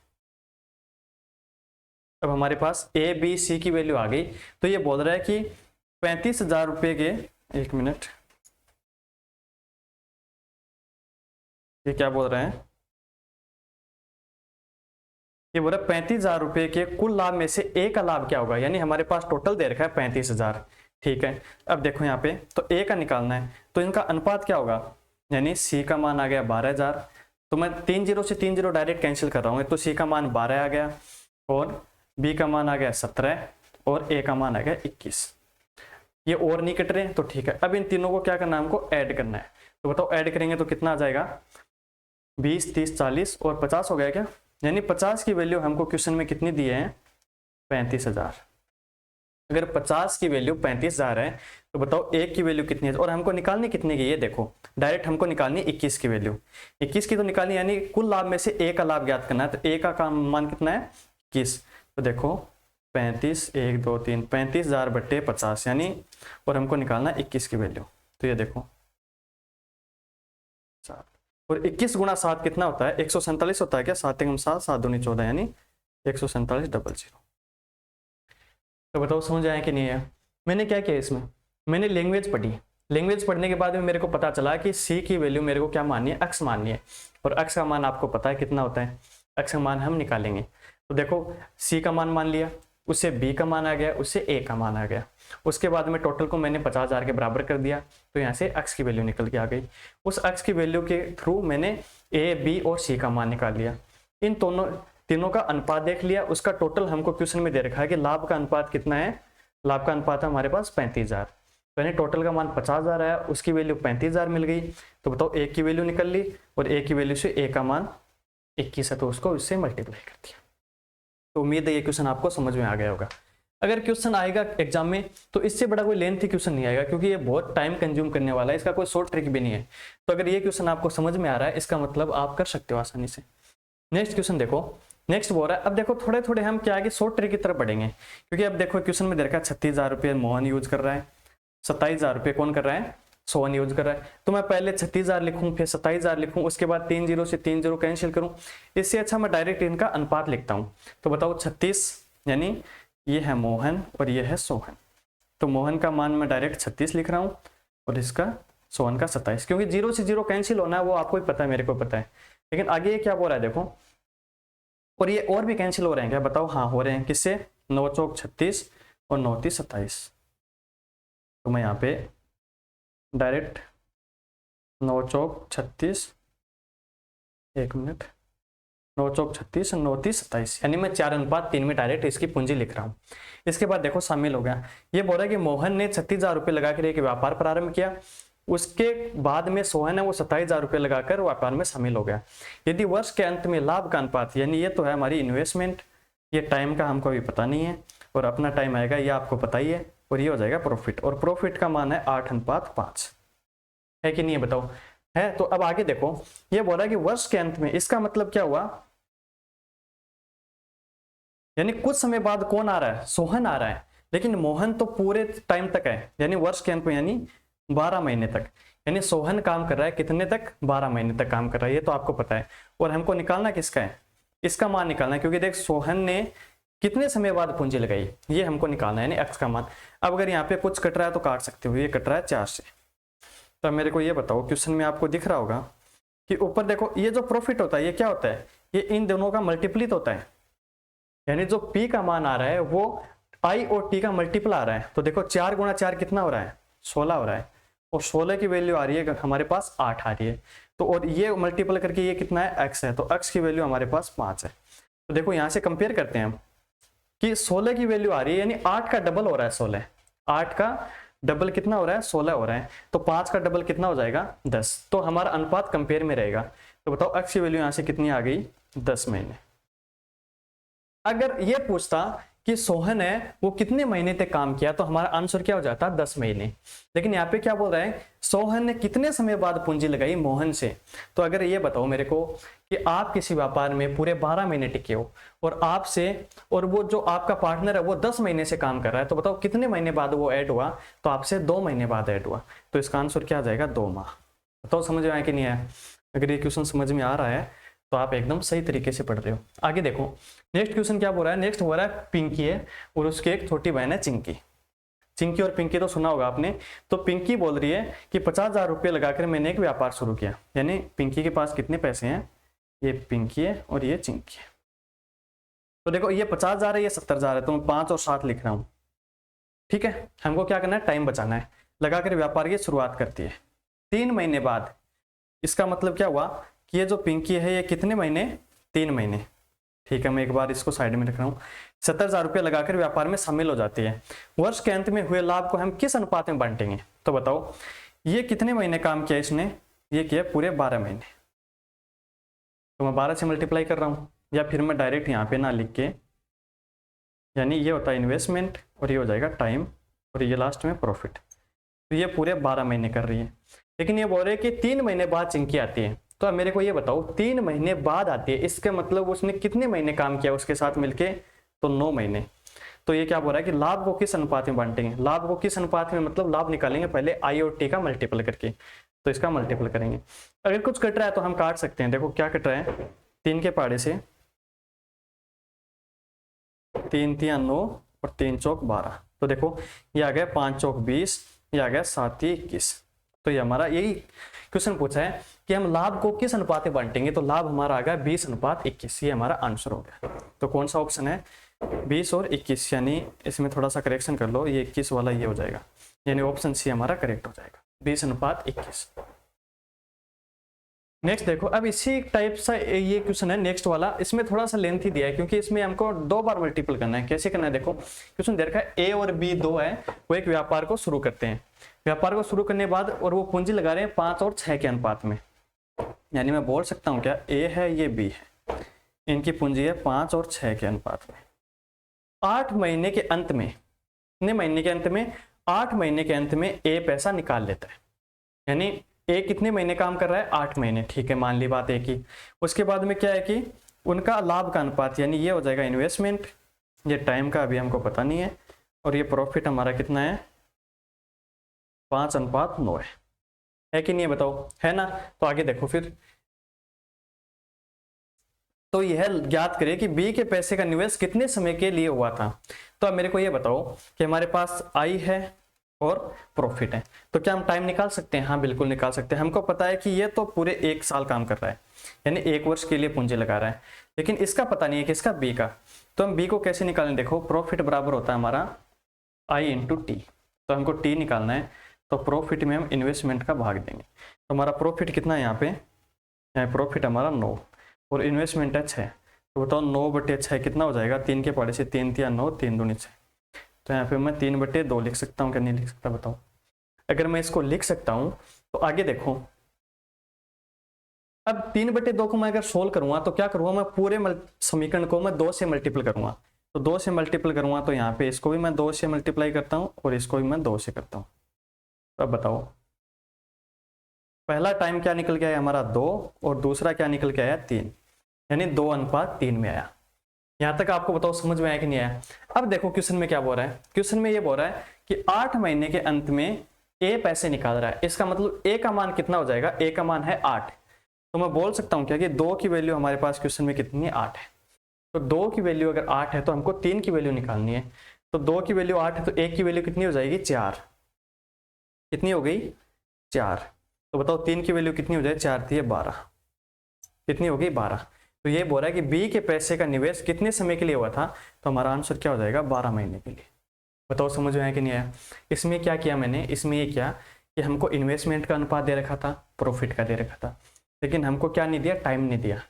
अब हमारे पास a b c की वैल्यू आ गई, तो ये बोल रहा है कि 35,000 रुपए के, एक मिनट, ये क्या बोल रहे हैं, ये बोल रहा है 35,000 रुपए के कुल लाभ में से a का लाभ क्या होगा, यानी हमारे पास टोटल दे रखा है 35,000। ठीक है, अब देखो यहाँ पे तो a का निकालना है, तो इनका अनुपात क्या होगा, यानी c का मान आ गया 12,000, तो मैं 3 0 से 3 0 डायरेक्ट कैंसिल कर रहा हूँ, तो c का मान 12 आ गया और b का मान आ गया 17 और a का मान आ गया 21। ये और नहीं कट रहे, तो ठीक है। अब इन तीनों को क्या करना है, हमको ऐड करना है। तो बताओ ऐड करेंगे तो कितना आ जाएगा, 20 30 40 और 50 हो गया क्या, यानी 50 की वैल्यू हमको क्वेश्चन में कितनी दी है, 35,000। अगर 50 की वैल्यू 35,000 है तो बताओ एक की वैल्यू कितनी है, और हमको निकालनी कितने की, ये देखो डायरेक्ट हमको निकालनी 21 की वैल्यू, 21 की तो निकालनी, यानी कुल लाभ में से a का लाभ ज्ञात करना है, तो a का मान कितना है 21। तो देखो 35 1 2 3 35,000 बट्टे 50, यानी और हमको निकालना 21 की वैल्यू। तो ये देखो 7 और 21 गुणा 7 कितना होता है, 147 होता है क्या, 7 1 7 7 2 14, यानी 147 00। तो बताओ समझ आया कि नहीं है। मैंने क्या किया इसमें, मैंने लैंग्वेज पढ़ी, लैंग्वेज पढ़ने के बाद में मेरे को पता चला कि c की वैल्यू मेरे को क्या माननी है, x माननी है, और x का मान आपको पता है कितना होता है, x का मान हम निकालेंगे। तो देखो c का मान मान लिया, उससे b का मान आ गया, उससे a का मान आ गया, उसके बाद में टोटल को मैंने 50,000 के बराबर कर दिया, तो यहाँ से x की वैल्यू निकल के आ गई। उस x की वैल्यू के थ्रू मैंने a b और c का मान निकाल लिया, इन तीनों का अनुपात देख लिया, उसका टोटल हमको क्वेश्चन में दे रखा है कि लाभ का अनुपात कितना है, लाभ का अनुपात है हमारे पास 35,000, तो यानी टोटल का मान 50,000 आया, उसकी वैल्यू 35,000 मिल गई। तो बताओ a की वैल्यू निकल ली, और a की वैल्यू से a का मान 21 है, तो उसको इससे मल्टीप्लाई कर दिया। तो उम्मीद है ये क्वेश्चन आपको समझ में आ गया होगा। अगर क्वेश्चन आएगा एग्जाम में तो इससे बड़ा कोई लेंथी क्वेश्चन नहीं आएगा, क्योंकि ये बहुत टाइम कंज्यूम करने वाला है, इसका कोई शॉर्ट ट्रिक भी नहीं है। तो अगर ये क्वेश्चन आपको समझ में आ रहा है, इसका मतलब आप कर सकते हो आसानी से। नेक्स्ट क्वेश्चन देखो, नेक्स्ट बोल रहा है, अब देखो थोड़े थोड़े हम क्या आगे शॉर्ट ट्रिक की तरफ बढ़ेंगे, क्योंकि अब देखो क्वेश्चन में देखा 36,000 रुपये मोहन यूज कर रहा है, 27,000 रुपये कौन कर रहा है, सोहन यूज कर रहा है। तो मैं पहले 36,000 लिखूं, फिर 27,000 लिखूं, उसके बाद 3 0 से 3 0 कैंसिल करूं, इससे अच्छा मैं डायरेक्ट इनका अनुपात लिखता हूं। तो बताओ 36, यानी ये है मोहन और ये है सोहन, तो मोहन का मान मैं डायरेक्ट 36 लिख रहा हूँ और इसका सोहन का 27, क्योंकि 0 से 0 कैंसिल होना है वो आपको ही पता है, मेरे को पता है। लेकिन आगे ये क्या बोल रहा है देखो, और ये और भी कैंसिल हो रहे हैं क्या, बताओ हाँ हो रहे हैं, किससे, 9 चौक 36 और 9 3 27। तो मैं यहाँ पे डायरेक्ट 9 चौक 36, एक मिनट, 9 चौक 36 और 9 3 27, यानी मैं 4:3 में डायरेक्ट इसकी पूंजी लिख रहा हूँ। इसके बाद देखो शामिल हो गया, ये बोल रहा है कि मोहन ने 36,000 रुपये लगा कर एक व्यापार प्रारंभ किया, उसके बाद में सोहन है वो 27,000 रुपये लगाकर व्यापार में शामिल हो गया। यदि वर्ष के अंत में लाभ का अनुपात, यानी ये तो है हमारी इन्वेस्टमेंट, ये टाइम का हमको अभी पता नहीं है और अपना टाइम आएगा ये आपको पता ही है, और ये हो जाएगा प्रॉफिट, और प्रॉफिट का मान है 8:5 है कि नहीं है बताओ, है। तो अब आगे देखो, ये बोला कि वर्ष के अंत में, इसका मतलब क्या हुआ, यानी कुछ समय बाद कौन आ रहा है, सोहन आ रहा है, लेकिन मोहन तो पूरे टाइम तक है, यानी वर्ष के अंत में, यानी 12 महीने तक, यानी सोहन काम कर रहा है कितने तक, 12 महीने तक काम कर रहा है, ये तो आपको पता है। और हमको निकालना किसका है, इसका मान निकालना है, क्योंकि देख सोहन ने कितने समय बाद पूंजी लगाई, ये हमको निकालना है, यानी एक्स का मान। अब अगर यहाँ पे कुछ कट रहा है तो काट सकते हो, ये कट रहा है 4 से। तो मेरे को ये बताओ, क्वेश्चन में आपको दिख रहा होगा कि ऊपर देखो, ये जो प्रॉफिट होता है ये क्या होता है, ये इन दोनों का मल्टीप्लिट होता है, यानी जो पी का मान आ रहा है वो आई और टी का मल्टीपल आ रहा है। तो देखो 4 × 4 कितना हो रहा है, 16 हो रहा है, और 16 की वैल्यू आ रही है हमारे पास 8 आ रही है, तो और ये मल्टीपल करके ये कितना है, x है, तो x की वैल्यू हमारे पास 5 है। तो देखो यहाँ से कंपेयर करते हैं हम कि 16 की वैल्यू आ रही है, यानी 8 का डबल हो रहा है 16, 8 का डबल कितना हो रहा है, 16 हो रहा है, तो 5 का डबल कितना हो जाएगा, 10। तो हमारा अनुपात कंपेयर में रहेगा। तो बताओ x की वैल्यू यहाँ से कितनी आ गई, 10 महीने। अगर ये पूछता कि सोहन है वो कितने महीने तक काम किया, तो हमारा आंसर क्या हो जाता, 10 महीने। लेकिन यहाँ पे क्या बोल रहा है, सोहन ने कितने समय बाद पूंजी लगाई मोहन से। तो अगर ये बताओ मेरे को कि आप किसी व्यापार में पूरे 12 महीने टिके हो, और आपसे, और वो जो आपका पार्टनर है वो 10 महीने से काम कर रहा है, तो बताओ कितने महीने बाद वो ऐड हुआ, तो आपसे 2 महीने बाद ऐड हुआ। तो इसका आंसर क्या आ जाएगा, 2 माह। बताओ समझ में आया कि नहीं आया। अगर ये क्वेश्चन समझ में आ रहा है तो आप एकदम सही तरीके से पढ़ रहे हो। आगे देखो, नेक्स्ट क्वेश्चन क्या बोल रहा है, नेक्स्ट हो रहा है पिंकी है और उसकी एक छोटी बहन है चिंकी। चिंकी और पिंकी तो सुना होगा आपने। तो पिंकी बोल रही है कि 50,000 रुपये लगाकर मैंने एक व्यापार शुरू किया, यानी पिंकी के पास कितने पैसे हैं, ये पिंकी है और ये चिंकी है। तो देखो ये 50,000 है, ये 70,000 है, तो मैं 5 और 7 लिख रहा हूँ, ठीक है। हमको क्या करना है, टाइम बचाना है। लगाकर व्यापार की शुरुआत करती है 3 महीने बाद। इसका मतलब क्या हुआ कि ये जो पिंकी है ये कितने महीने, 3 महीने, ठीक है। मैं एक बार इसको साइड में रख रहा हूँ। 70,000 रुपये लगाकर व्यापार में शामिल हो जाती है। वर्ष के अंत में हुए लाभ को हम किस अनुपात में बांटेंगे, तो बताओ ये कितने महीने काम किया इसने, ये किया पूरे 12 महीने, तो मैं 12 से मल्टीप्लाई कर रहा हूँ, या फिर मैं डायरेक्ट यहाँ पे ना लिख के, यानी ये होता है इन्वेस्टमेंट और ये हो जाएगा टाइम और ये लास्ट में प्रॉफिट। तो ये पूरे 12 महीने कर रही है। लेकिन ये बोल रहे हैं कि 3 महीने बाद चिंकी आती है। तो अब मेरे को ये बताओ 3 महीने बाद आती है, इसका मतलब उसने कितने महीने काम किया उसके साथ मिलके, तो 9 महीने। तो ये क्या बोल रहा है कि लाभ को किस अनुपात में बांटेंगे, लाभ को किस अनुपात में, मतलब लाभ निकालेंगे पहले आई और टी का मल्टीपल करके, तो इसका मल्टीपल करेंगे। अगर कुछ कट रहा है तो हम काट सकते हैं। देखो क्या कट रहा है, 3 के पहाड़े से 3 × 9 और 3 चौक 12। तो देखो ये आ गया 5 चौक 20, ये आ गया 7 × 21। तो ये हमारा यही क्वेश्चन पूछा है कि हम लाभ को किस अनुपात में बांटेंगे, तो लाभ हमारा आ गया 20:21, ये हमारा आंसर हो गया। तो कौन सा ऑप्शन है, 20 और 21, यानी इसमें थोड़ा सा करेक्शन कर लो, ये 21 वाला ये हो जाएगा, यानी ऑप्शन सी हमारा करेक्ट हो जाएगा, 20:21। नेक्स्ट देखो, अब इसी टाइप सा ये क्वेश्चन है नेक्स्ट वाला, इसमें थोड़ा सा लेंथी दिया है क्योंकि इसमें हमको 2 बार मल्टीपल करना है। कैसे करना है, देखो क्वेश्चन दे रखा है ए और बी 2 है, वो एक व्यापार को शुरू करते हैं। व्यापार को शुरू करने के बाद और वो पूंजी लगा रहे हैं 5 और 6 के अनुपात में, यानी मैं बोल सकता हूँ क्या, ए है ये बी है, इनकी पूंजी है 5 और 6 के अनुपात में। 8 महीने के अंत में, कितने महीने के अंत में, 8 महीने के अंत में ए पैसा निकाल लेता है, यानी ए कितने महीने काम कर रहा है, 8 महीने, ठीक है, मान ली बात एक ही। उसके बाद में क्या है कि उनका लाभ का अनुपात, यानी ये हो जाएगा इन्वेस्टमेंट, ये टाइम का अभी हमको पता नहीं है, और ये प्रॉफिट हमारा कितना है, 5:9 है कि नहीं, बताओ है ना। तो आगे देखो फिर, तो यह ज्ञात करें कि बी के पैसे का निवेश कितने समय के लिए हुआ था। तो अब मेरे को ये बताओ कि हमारे पास आई है और प्रॉफिट है, तो क्या हम टाइम निकाल सकते हैं, हाँ बिल्कुल निकाल सकते हैं। हमको पता है कि ये तो पूरे 1 साल काम कर रहा है, यानी 1 वर्ष के लिए पूंजी लगा रहा है, लेकिन इसका पता नहीं है किसका, बी का। तो हम बी को कैसे निकालें, देखो प्रॉफिट बराबर होता है हमारा आई × टी, तो हमको टी निकालना है, तो प्रॉफिट में हम इन्वेस्टमेंट का भाग देंगे। तो हमारा प्रॉफिट कितना है यहाँ पे, प्रॉफिट हमारा 9 और इन्वेस्टमेंट है 6, तो बताओ 9/6 कितना हो जाएगा, 3 के पहाड़े से 3 × 9, 3 × 2 = 6। तो यहाँ पे मैं 3/2 लिख सकता हूँ क्या, नहीं लिख सकता, बताओ। अगर मैं इसको लिख सकता हूं तो आगे देखो, अब 3/2 को मैं अगर सोल्व करूंगा तो क्या करूंगा, मैं पूरे समीकरण को मैं 2 से मल्टीपल करूंगा। तो 2 से मल्टीपल करूंगा तो यहाँ पे इसको भी मैं 2 से मल्टीप्लाई करता हूँ और इसको भी मैं 2 से करता हूँ। अब बताओ पहला टाइम क्या निकल के आया हमारा 2 और दूसरा क्या निकल के आया 3, यानी 2:3 में आया। यहां तक आपको बताओ समझ में आया कि नहीं आया। अब देखो क्वेश्चन में क्या बोल रहा है, क्वेश्चन में ये बोल रहा है कि 8 महीने के अंत में ए पैसे निकाल रहा है। इसका मतलब ए का मान कितना हो जाएगा, ए का मान है 8। तो मैं बोल सकता हूं क्या कि 2 की वैल्यू हमारे पास क्वेश्चन में कितनी है, 8 है। तो 2 की वैल्यू अगर 8 है तो हमको 3 की वैल्यू निकालनी है। तो 2 की वैल्यू 8 है तो 1 की वैल्यू कितनी हो जाएगी, 4। कितनी हो गई, 4। तो बताओ 3 की वैल्यू कितनी हो जाए, 4 थी 12, कितनी हो गई 12। तो ये बोल रहा है कि बी के पैसे का निवेश कितने समय के लिए हुआ था, तो हमारा आंसर क्या हो जाएगा, 12 महीने के लिए। बताओ समझ में आया कि नहीं आया। इसमें क्या किया मैंने, इसमें ये किया कि हमको इन्वेस्टमेंट का अनुपात दे रखा था, प्रॉफिट का दे रखा था, लेकिन हमको क्या नहीं दिया, टाइम नहीं दिया।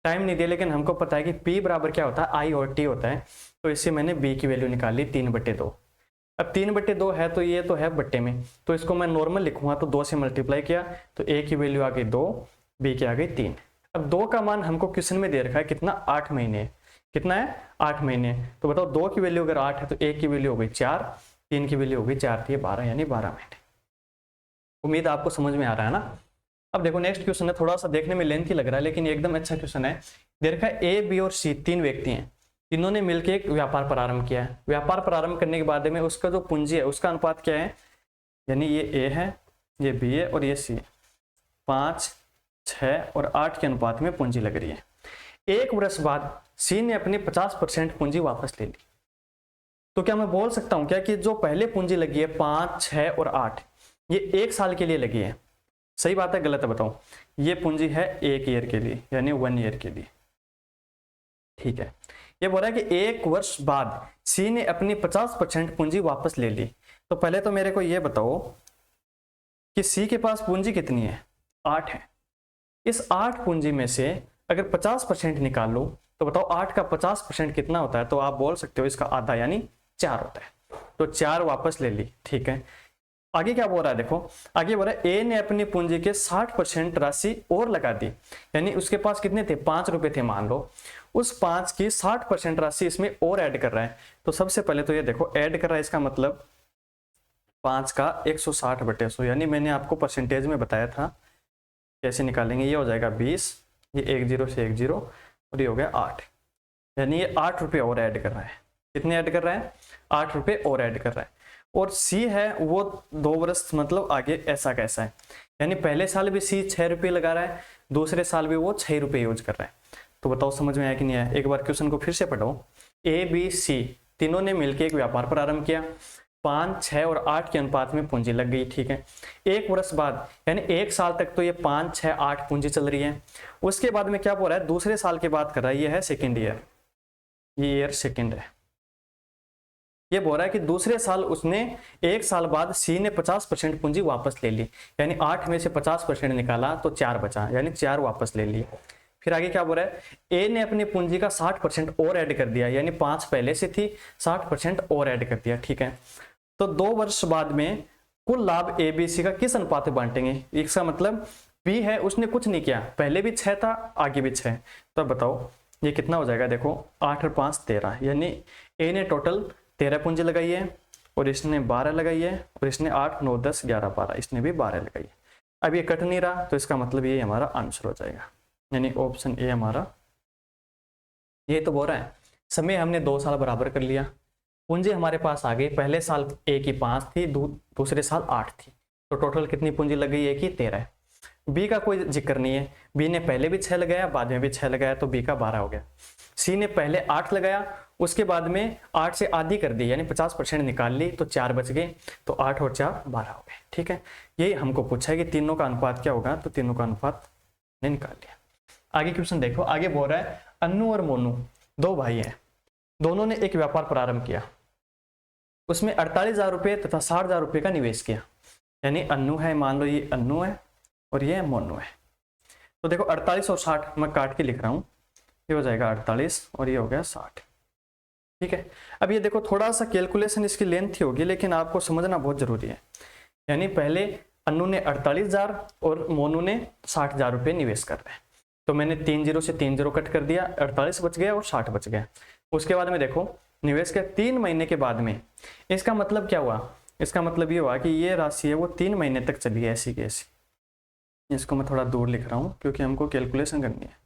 टाइम नहीं दिया, लेकिन हमको पता है कि P बराबर क्या होता है, I और T होता है। तो इससे मैंने B की वैल्यू निकाली 3/2। अब 3/2 है तो ये तो है बट्टे में, तो इसको मैं नॉर्मल लिखूंगा तो 2 से मल्टीप्लाई किया तो A की वैल्यू आ गई 2, B की आ गई 3। अब 2 का मान हमको क्वेश्चन में दे रखा है कितना, 8 महीने। कितना है, 8 महीने। तो बताओ 2 की वैल्यू अगर 8 है तो 1 की वैल्यू हो गई 4, 3 की वैल्यू हो गई 4 थी 12, यानी 12 महीने। उम्मीद आपको समझ में आ रहा है ना। अब देखो नेक्स्ट क्वेश्चन है, थोड़ा सा देखने में लेंथी लग रहा है लेकिन एकदम अच्छा क्वेश्चन है। दे रखा है ए, बी और सी 3 व्यक्ति हैं, तीनों ने मिलकर एक व्यापार प्रारंभ किया है। व्यापार प्रारंभ करने के बाद में उसका जो पूंजी है उसका अनुपात क्या है, यानी ये ए है, ये बी है और ये सी है। 5, 6 और 8 के अनुपात में पूंजी लग रही है। 1 वर्ष बाद सी ने अपनी 50% पूंजी वापस ले ली। तो क्या मैं बोल सकता हूं क्या कि जो पहले पूंजी लगी है 5, 6 और 8, ये 1 साल के लिए लगी है। सही बात है, गलत है बताओ। ये पूंजी है 1 ईयर के लिए, यानी 1 ईयर के लिए। ठीक है, ये बोल रहा है कि 1 वर्ष बाद सी ने अपनी 50% पूंजी वापस ले ली। तो पहले तो मेरे को ये बताओ कि सी के पास पूंजी कितनी है, 8 है। इस 8 पूंजी में से अगर 50% निकाल लो तो बताओ 8 का 50% कितना होता है, तो आप बोल सकते हो इसका आधा यानी 4 होता है। तो 4 वापस ले ली। ठीक है, आगे क्या बोल रहा है, देखो आगे बोल रहा है ए ने अपनी पूंजी के 60% राशि और लगा दी, यानी उसके पास कितने थे, 5 रुपए थे मान लो। उस 5 की 60% राशि इसमें और ऐड कर रहा है। तो सबसे पहले तो ये देखो ऐड कर रहा है, इसका मतलब 5 का 160/100, यानी मैंने आपको परसेंटेज में बताया था कैसे निकालेंगे। ये हो जाएगा 20, ये 1 0 से 1 0 और ये हो गया 8, यानी ये 8 रुपये और ऐड कर रहा है। कितने ऐड कर रहा है, 8 रुपये और ऐड कर रहा है। और सी है वो 2 वर्ष मतलब आगे ऐसा कैसा है, यानी पहले साल भी सी 6 रुपये लगा रहा है, दूसरे साल भी वो 6 रुपये यूज कर रहा है। तो बताओ समझ में आया कि नहीं आया। एक बार क्वेश्चन को फिर से पढ़ो। ए, बी, सी तीनों ने मिलकर एक व्यापार प्रारंभ किया, 5, 6 और 8 के अनुपात में पूंजी लग गई। ठीक है, 1 वर्ष बाद यानी 1 साल तक तो ये 5, 6, 8 पूंजी चल रही है। उसके बाद में क्या बोल रहा है, दूसरे साल की बात कर रहा है, ये है सेकेंड ईयर, ये ईयर सेकेंड है। ये बोल रहा है कि दूसरे साल उसने 1 साल बाद सी ने 50% पूंजी वापस ले ली, यानी 8 में से 50% निकाला तो 4 बचा, यानी 4 वापस ले लिए। फिर आगे क्या बोल रहा है, ए ने अपनी पूंजी का 60% और ऐड कर दिया, यानी 5 पहले से थी, 60% और ऐड कर दिया। ठीक है, तो 2 वर्ष बाद में कुल लाभ ए बी सी का किस अनुपात में बांटेंगे। इसका मतलब बी है उसने कुछ नहीं किया, पहले भी 6 था आगे भी 6, तो बताओ ये कितना हो जाएगा। देखो 8 और 5 13, यानी ए ने टोटल 13 पूंजी लगाई है और इसने 12 लगाई है और इसने 8, 9, 10, 11, 12 इसने भी 12 लगाई है। अब ये कट नहीं रहा तो इसका मतलब ये हमारा आंसर हो जाएगा, यानी ऑप्शन ए हमारा। ये तो बोल रहा है समय हमने 2 साल बराबर कर लिया, पूंजी हमारे पास आ गई। पहले साल ए की 5 थी, दूसरे साल 8 थी, तो टोटल कितनी पूंजी लग गई, ए की 13 है। बी का कोई जिक्र नहीं है, बी ने पहले भी 6 लगाया बाद में भी 6 लगाया, तो बी का 12 हो गया। सी ने पहले 8 लगाया, उसके बाद में 8 से आधी कर दी, यानी 50% निकाल ली, तो 4 बच गए, तो 8 और 4 12 हो गए। ठीक है, यही हमको पूछा है कि तीनों का अनुपात क्या होगा, तो तीनों का अनुपात ने निकाल लिया। आगे क्वेश्चन देखो, आगे बोल रहा है अन्नू और मोनू 2 भाई हैं, दोनों ने एक व्यापार प्रारंभ किया, उसमें 48,000 रुपये तथा 60,000 रुपये का निवेश किया। यानी अन्नू है, मान लो ये अन्नू है और ये मोनू है। तो देखो 48 और 60 मैं काट के लिख रहा हूँ, ये हो जाएगा 48 और ये हो गया 60। ठीक है, अब ये देखो थोड़ा सा कैलकुलेशन इसकी लेंथ ही होगी, लेकिन आपको समझना बहुत जरूरी है। यानी पहले अन्नू ने 48,000 और मोनू ने 60,000 रुपये निवेश कर रहे हैं। तो मैंने 3 जीरो से 3 जीरो कट कर दिया, 48 बच गया और 60 बच गया। उसके बाद में देखो निवेश के 3 महीने के बाद में, इसका मतलब क्या हुआ, इसका मतलब ये हुआ कि ये राशि है वो 3 महीने तक चली है ऐसी की ऐसी। इसको मैं थोड़ा दूर लिख रहा हूँ क्योंकि हमको कैलकुलेशन करनी है।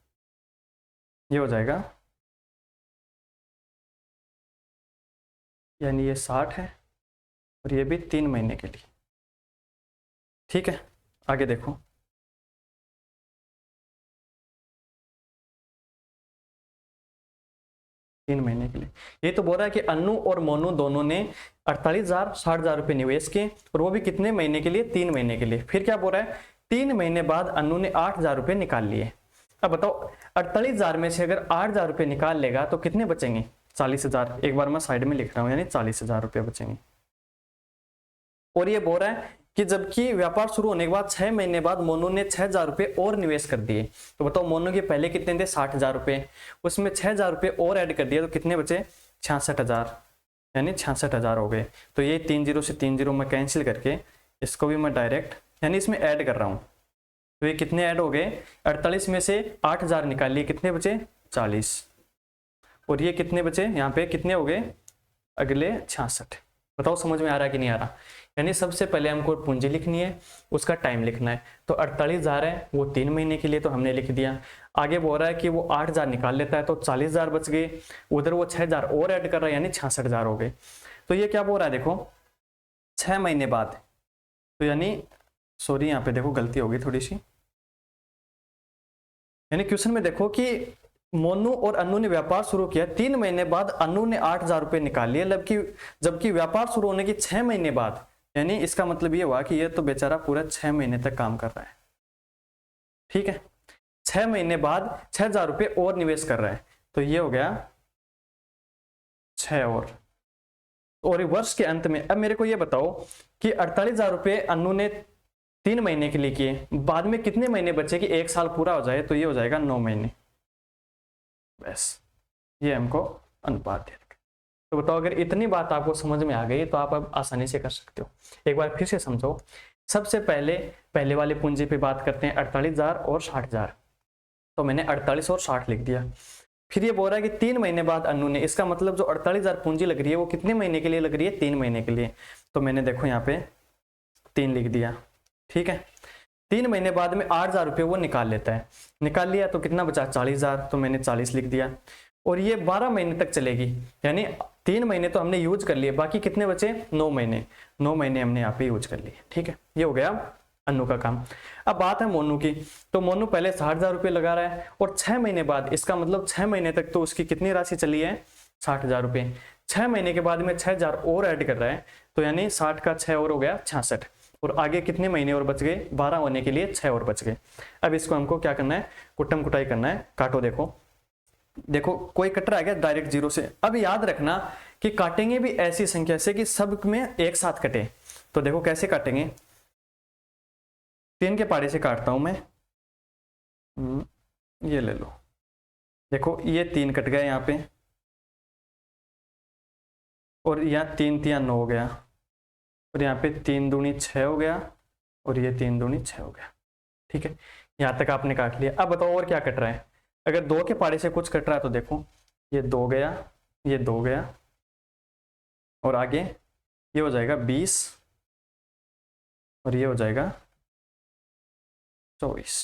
ये हो जाएगा, यानी ये 60 है और ये भी 3 महीने के लिए। ठीक है, आगे देखो। तीन महीने के लिए ये तो बोल रहा है कि अन्नू और मोनू दोनों ने 48,000 60,000 रुपये निवेश किए और वो भी कितने महीने के लिए, 3 महीने के लिए। फिर क्या बोल रहा है, 3 महीने बाद अन्नू ने 8,000 रुपये निकाल लिए। अब बताओ 48,000 में से अगर 8,000 रुपये निकाल लेगा तो कितने बचेंगे, 40,000। एक बार मैं साइड में लिख रहा हूँ, यानी 40,000 रुपये बचेंगे। और ये बोल रहा है कि जबकि व्यापार शुरू होने के बाद 6 महीने बाद मोनू ने 6,000 रुपये और निवेश कर दिए। तो बताओ मोनू के पहले कितने थे, 60,000 रुपये, उसमें 6,000 रुपये और ऐड कर दिया तो कितने बचे, 66,000, यानी 66,000 हो गए। तो ये 3 जीरो से 3 जीरो मैं कैंसिल करके इसको भी मैं डायरेक्ट यानी इसमें ऐड कर रहा हूँ। तो ये कितने ऐड हो गए, 48 में से 8,000 निकाल लिए, कितने बचे, 40। और ये कितने बचे, यहाँ पे कितने हो गए, अगले 66। बताओ समझ में आ रहा है कि नहीं आ रहा। यानी सबसे पहले हमको पूंजी लिखनी है, उसका टाइम लिखना है। तो 48,000 है वो 3 महीने के लिए, तो हमने लिख दिया। आगे बोल रहा है कि वो 8,000 निकाल लेता है तो 40,000 बच गए, उधर वो 6,000 और ऐड कर रहा है यानी 66,000 हो गए। तो ये क्या बोल रहा है, देखो 6 महीने बाद, तो यानी सॉरी यहाँ पे देखो गलती होगी थोड़ी सी, यानी क्वेश्चन में देखो कि मोनू और अन्नू ने व्यापार शुरू किया, 3 महीने बाद अन्नू ने 8,000 रुपये निकाल लिए, जबकि व्यापार शुरू होने की 6 महीने बाद, यानी इसका मतलब ये हुआ कि ये तो बेचारा पूरा 6 महीने तक काम कर रहा है। ठीक है, 6 महीने बाद 6,000 रुपये और निवेश कर रहा है, तो ये हो गया 6 और वर्ष के अंत में अब मेरे को ये बताओ कि 48,000 रुपये अन्नू ने 3 महीने के लिए किए, बाद में कितने महीने बचे कि 1 साल पूरा हो जाए, तो ये हो जाएगा 9 महीने। बस ये हमको अनुपात है। तो बताओ अगर इतनी बात आपको समझ में आ गई तो आप अब आसानी से कर सकते हो। एक बार फिर से समझो। सबसे पहले वाले पूंजी पे बात करते हैं, 48,000 और 60,000। तो मैंने 48 और 60 लिख दिया। फिर ये बोल रहा है कि 3 महीने बाद अन्नू ने, इसका मतलब जो 48,000 पूंजी लग रही है वो कितने महीने के लिए लग रही है, 3 महीने के लिए। तो मैंने देखो यहाँ पे 3 लिख दिया। ठीक है, 3 महीने बाद में 8,000 रुपये वो निकाल लेता है, निकाल लिया तो कितना बचा, 40,000, तो मैंने 40 लिख दिया। और ये 12 महीने तक चलेगी, यानी 3 महीने तो हमने यूज कर लिए, बाकी कितने बचे, 9 महीने। 9 महीने हमने यहाँ पे यूज कर लिए। ठीक है, ये हो गया अन्नू का काम। अब बात है मोनू की। तो मोनू पहले 60,000 रुपये लगा रहा है और 6 महीने बाद, इसका मतलब 6 महीने तक तो उसकी कितनी राशि चली है, 60,000 रुपये। 6 महीने के बाद में 6,000 और ऐड कर रहा है, तो यानी 60 का 6 और हो गया 66। और आगे कितने महीने और बच गए, 12 होने के लिए 6 और बच गए। अब इसको हमको क्या करना है, कुटम कुटाई करना है। काटो, देखो कोई कट रहा है क्या डायरेक्ट जीरो से। अब याद रखना कि काटेंगे भी ऐसी संख्या से कि सब में एक साथ कटे। तो देखो कैसे काटेंगे, 3 के पाड़े से काटता हूं मैं। ये ले लो, देखो ये 3 कट गए यहाँ पे, और यहाँ 3 3 9 हो गया, और यहाँ पे 3 दूनी 6 हो गया, और ये 3 दूनी 6 हो गया। ठीक है, यहाँ तक आपने काट लिया। अब बताओ और क्या कट रहा है। अगर 2 के पाड़े से कुछ कट रहा है तो देखो ये 2 गया, ये 2 गया, और आगे ये हो जाएगा 20, और ये हो जाएगा 24।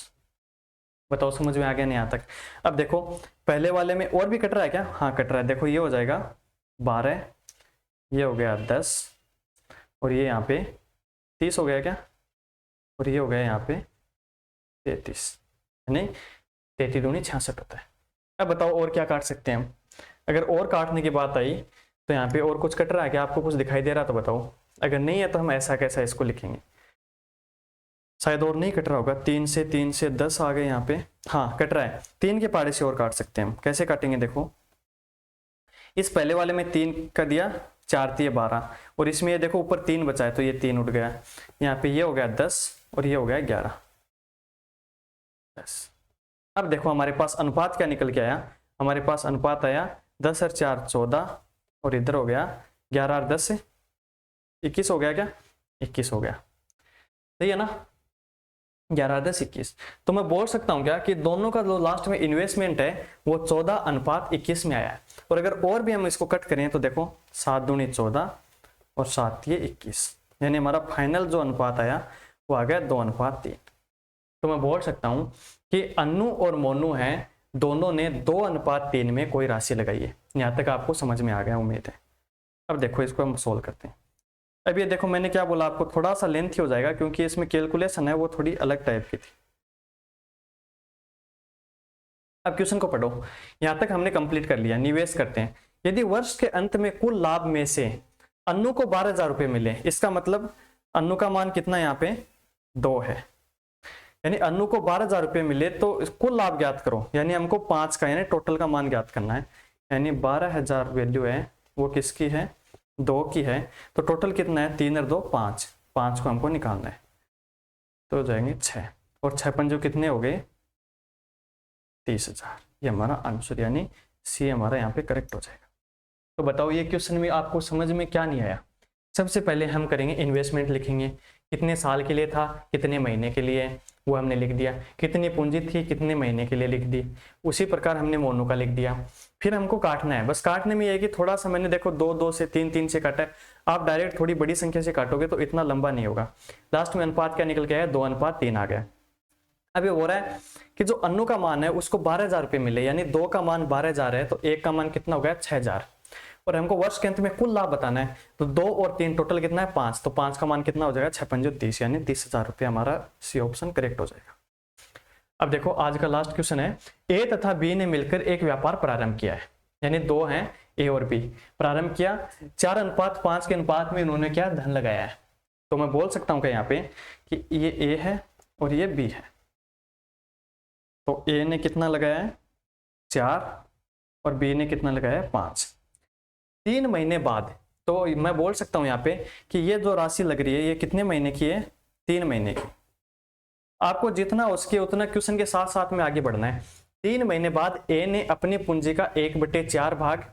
बताओ समझ में आ गया नहीं यहाँ तक। अब देखो पहले वाले में और भी कट रहा है क्या, हाँ कट रहा है। देखो ये हो जाएगा 12, ये हो गया 10, और ये यहाँ पे 30 हो गया क्या, और ये हो गया यहाँ पे 33, यानी 33 दूनी 66 होता है। अब बताओ और क्या काट सकते हैं हम। अगर और काटने की बात आई तो यहाँ पे और कुछ कट रहा है क्या, आपको कुछ दिखाई दे रहा तो बताओ। अगर नहीं है तो हम ऐसा कैसा इसको लिखेंगे, शायद और नहीं कट रहा होगा। 3 से 10 आ गए यहाँ पे, हाँ कट रहा है। 3 के पाड़े से और काट सकते हैं हम, कैसे काटेंगे देखो। इस पहले वाले में 3 का दिया, 4 3 12, और इसमें ये देखो ऊपर 3 बचा है तो ये 3 उठ गया। यहाँ पे ये हो गया 10, और ये हो गया 11। बस अब देखो हमारे पास अनुपात क्या निकल के आया। हमारे पास अनुपात आया 10 और 4 14, और इधर हो गया 11 और 10 21 हो गया क्या, 21 हो गया। सही है ना, 11 10 21। तो मैं बोल सकता हूँ क्या कि दोनों का जो लास्ट में इन्वेस्टमेंट है वो 14:21 में आया है। और अगर और भी हम इसको कट करें तो देखो 7 दूनी 14 और 7 तिये 21, यानी हमारा फाइनल जो अनुपात आया वो आ गया 2:3। तो मैं बोल सकता हूँ कि अन्नू और मोनू हैं, दोनों ने 2:3 में कोई राशि लगाई है। यहाँ तक आपको समझ में आ गया उम्मीद है। अब देखो इसको हम सोल्व करते हैं। अब ये देखो मैंने क्या बोला आपको, थोड़ा सा लेंथी हो जाएगा क्योंकि इसमें कैलकुलेशन है वो थोड़ी अलग टाइप की थी। अब क्वेश्चन को पढ़ो, यहां तक हमने कंप्लीट कर लिया। निवेश करते हैं, यदि वर्ष के अंत में कुल लाभ में से अन्नू को 12,000 रुपये मिले, इसका मतलब अन्नू का मान कितना यहाँ पे 2 है, यानी अन्नू को 12,000 रुपये मिले तो कुल लाभ ज्ञात करो, यानी हमको 5 का यानी टोटल का मान ज्ञात करना है। यानी 12,000 वैल्यू है वो किसकी है, 2 की है। तो टोटल कितना है, 3 और 2 5, 5 को हमको निकालना है। तो हो जाएंगे 6 और 6 पंजों कितने हो गए 30,000। ये हमारा आंसर यानी सी हमारा यहाँ पे करेक्ट हो जाएगा। तो बताओ ये क्वेश्चन में आपको समझ में क्या नहीं आया। सबसे पहले हम करेंगे इन्वेस्टमेंट लिखेंगे, कितने साल के लिए था, कितने महीने के लिए, वो हमने लिख दिया। कितनी पूंजी थी, कितने महीने के लिए लिख दी। उसी प्रकार हमने मोनू का लिख दिया। फिर हमको काटना है, बस काटने में ये है कि थोड़ा सा मैंने देखो 2 2 से 3 3 से काटा है। आप डायरेक्ट थोड़ी बड़ी संख्या से काटोगे तो इतना लंबा नहीं होगा। लास्ट में अनुपात क्या निकल के आया, 2:3 आ गया। अब ये हो रहा है कि जो अन्नू का मान है उसको 12,000 रुपये मिले, यानी 2 का मान 12,000 है तो 1 का मान कितना हो गया 6,000। और हमको वर्ष के अंत में कुल लाभ बताना है, तो 2 और 3 टोटल कितना है 5, तो 5 का मान कितना हो जाएगा 6 पंजो 30, यानी 30,000 रुपये हमारा सी ऑप्शन करेक्ट हो जाएगा। अब देखो आज का लास्ट क्वेश्चन है, ए तथा बी ने मिलकर एक व्यापार प्रारंभ किया है, यानी 2 हैं ए और बी, प्रारंभ किया 4:5 के अनुपात में इन्होंने क्या धन लगाया है। तो मैं बोल सकता हूं कि यहाँ पे कि ये ए है और ये बी है। तो ए ने कितना लगाया है 4 और बी ने कितना लगाया है 5। 3 महीने बाद, तो मैं बोल सकता हूं यहाँ पे कि ये जो राशि लग रही है ये कितने महीने की है, 3 महीने की। आपको जितना उसके उतना क्वेश्चन के साथ साथ में आगे बढ़ना है। 3 महीने बाद ए ने अपनी पूंजी का 1/4 भाग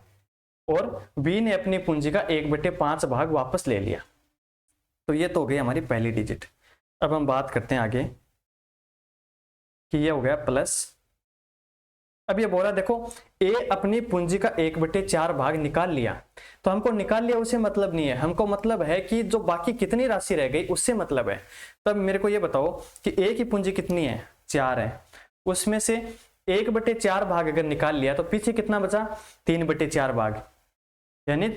और बी ने अपनी पूंजी का 1/5 भाग वापस ले लिया। तो ये तो हो गई हमारी पहली डिजिट। अब हम बात करते हैं आगे कि ये हो गया प्लस। अब ये बोला देखो ए अपनी पूंजी का 1/4 भाग निकाल लिया, तो हमको निकाल लिया उससे मतलब नहीं है, हमको मतलब है कि जो बाकी कितनी राशि रह गई उससे मतलब है। तब मेरे को ये बताओ कि ए की पूंजी कितनी है 4 है, उसमें से 1/4 भाग अगर निकाल लिया तो पीछे कितना बचा 3/4 भाग, यानी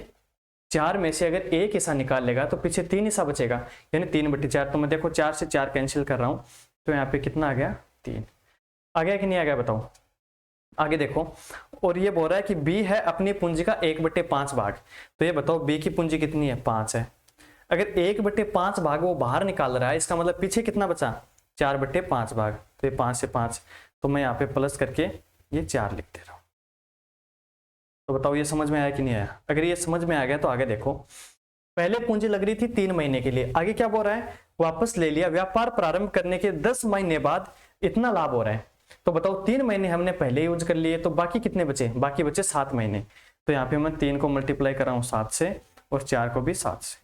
4 में से अगर एक हिस्सा निकाल लेगा तो पीछे 3 हिस्सा बचेगा, यानी 3/4। तो मैं देखो 4 से 4 कैंसिल कर रहा हूं, तो यहाँ पे कितना आ गया 3। आ गया कि नहीं आ गया बताओ। आगे देखो, और ये बोल रहा है कि बी है अपनी पूंजी का 1/5 भाग, तो ये बताओ बी की पूंजी कितनी है 5 है। अगर 1/5 भाग वो बाहर निकाल रहा है, इसका मतलब पीछे कितना बचा 4/5 भाग, तो ये 5 से 5, तो मैं यहाँ पे प्लस करके ये 4 लिख दे रहा हूँ। तो बताओ ये समझ में आया कि नहीं आया। अगर ये समझ में आ गया तो आगे देखो, पहले पूंजी लग रही थी 3 महीने के लिए, आगे क्या बोल रहा है वापस ले लिया, व्यापार प्रारंभ करने के 10 महीने बाद इतना लाभ हो रहा है। तो बताओ 3 महीने हमने पहले यूज कर लिए, तो बाकी कितने बचे, बाकी बचे 7 महीने। तो यहाँ पे मैं 3 को मल्टीप्लाई कर रहा हूँ 7 से और 4 को भी 7 से।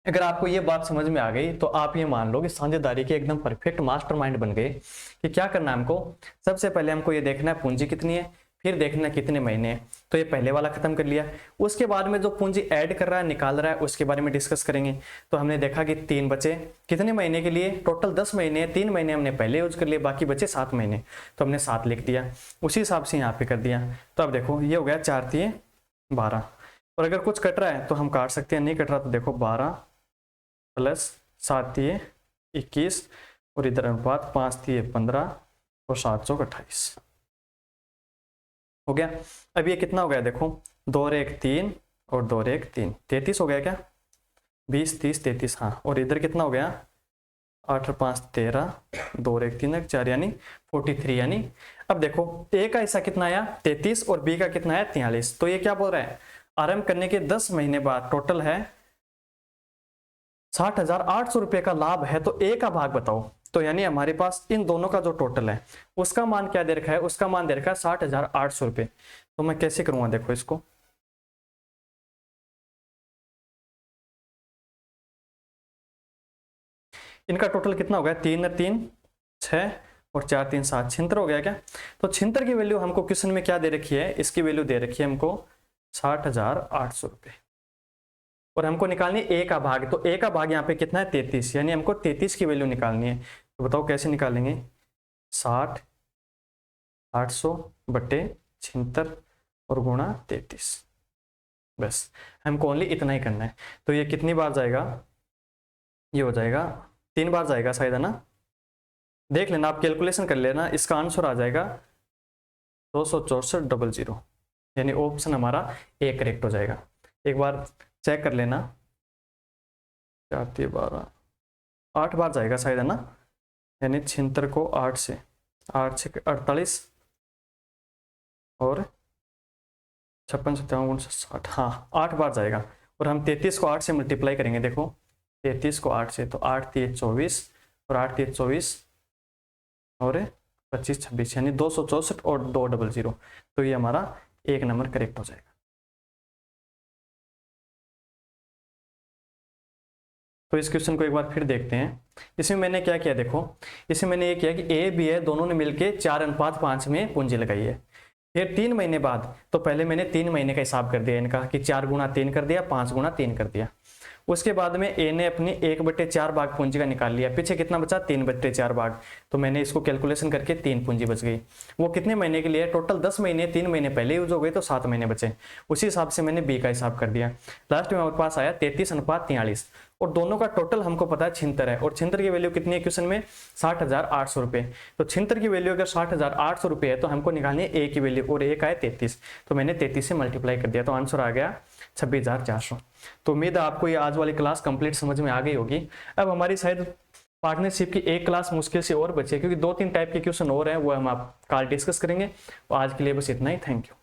अगर आपको ये बात समझ में आ गई तो आप ये मान लो कि साझेदारी के एकदम परफेक्ट मास्टरमाइंड बन गए। कि क्या करना है हमको, सबसे पहले हमको ये देखना है पूंजी कितनी है, फिर देखना कितने महीने हैं। तो ये पहले वाला खत्म कर लिया, उसके बाद में जो पूंजी ऐड कर रहा है निकाल रहा है उसके बारे में डिस्कस करेंगे। तो हमने देखा कि 3 बचे कितने महीने के लिए, टोटल 10 महीने हैं, 3 महीने हमने पहले यूज कर लिए, बाकी बचे 7 महीने, तो हमने 7 लिख दिया, उसी हिसाब से यहाँ पे कर दिया। तो अब देखो ये हो गया 4 तिये 12, और अगर कुछ कट रहा है तो हम काट सकते हैं, नहीं कट रहा तो देखो 12 प्लस 7 तिये 21 और इधर अनुपात 5 तिये 15 और 7 चौक 28 हो गया। अब ये कितना हो गया देखो 2 और 1 3 और 2 और 1 3, 33 हो गया क्या, 20 30 33, हाँ। और इधर कितना हो गया 8 और 5 13, 2 और 1 3 1 4, यानी 43। यानी अब देखो ए का हिस्सा कितना आया 33 और बी का कितना आया 43। तो ये क्या बोल रहा है, आरंभ करने के 10 महीने बाद टोटल है 60,800 रुपये का लाभ है, तो ए का भाग बताओ। तो यानी हमारे पास इन दोनों का जो टोटल है उसका मान क्या दे रखा है, उसका मान दे रखा है 60,800 रुपये। तो मैं कैसे करूंगा देखो इसको, इनका टोटल कितना हो गया, 3 और 3 6 और 4 3 7, छिहत्तर हो गया क्या। तो छिहत्तर की वैल्यू हमको क्वेश्चन में क्या दे रखी है, इसकी वैल्यू दे रखी है हमको 60,800 रुपये, और हमको निकालनी है ए का भाग। तो ए का भाग यहाँ पे कितना है, 33, यानी हमको 33 की वैल्यू निकालनी है। तो बताओ कैसे निकालेंगे, 60,800 बटे 76 और गुणा 33, बस हमको ओनली इतना ही करना है। तो ये कितनी बार जाएगा, ये हो जाएगा 3 बार जाएगा शायद, है ना, देख लेना आप, कैलकुलेशन कर लेना, इसका आंसर आ जाएगा 264,000, यानी ऑप्शन हमारा ए करेक्ट हो जाएगा। एक बार चेक कर लेना, 4 3 12 8 बार जाएगा शायद, है ना, यानी 76 को 8 से 48 और 56 57 60, हाँ 8 बार जाएगा। और हम 33 को 8 से मल्टीप्लाई करेंगे, देखो 33 को 8 से, तो 8 3 24 और 8 3 24 और 25 26, यानी 264 और 200, तो ये हमारा 1 नंबर करेक्ट हो जाएगा। तो इस क्वेश्चन को एक बार फिर देखते हैं। इसमें मैंने क्या किया, देखो इसमें मैंने ये किया कि ए बी है, दोनों ने मिलके 4:5 में पूंजी लगाई है। फिर 3 महीने बाद, तो पहले मैंने 3 महीने का हिसाब कर दिया इनका, कि 4 गुणा 3 कर दिया, 5 गुणा 3 कर दिया। उसके बाद में ए ने अपनी 1/4 भाग पूंजी का निकाल लिया, पीछे कितना बचा, 3/4 भाग। तो मैंने इसको कैलकुलेशन करके 3 पूंजी बच गई। वो कितने महीने के लिए, टोटल 10 महीने, 3 महीने पहले यूज हो गए, तो 7 महीने बचे। उसी हिसाब से मैंने बी का हिसाब कर दिया। लास्ट में हमारे पास आया 33:43, और दोनों का टोटल हमको पता है 76 है, और 76 की वैल्यू कितनी है क्वेश्चन में, 60,800 रुपये। तो 76 की वैल्यू अगर 60,800 रुपये है, तो हमको निकालनी है ए की वैल्यू, और ए का है 33, तो मैंने 33 से मल्टीप्लाई कर दिया, तो आंसर आ गया 26,400। तो उम्मीद है आपको ये आज वाली क्लास कंप्लीट समझ में आ गई होगी। अब हमारी शायद पार्टनरशिप की एक क्लास मुश्किल से और बचे, क्योंकि 2-3 टाइप के क्वेश्चन और हैं, वो हम आप कल डिस्कस करेंगे। तो आज के लिए बस इतना ही, थैंक यू।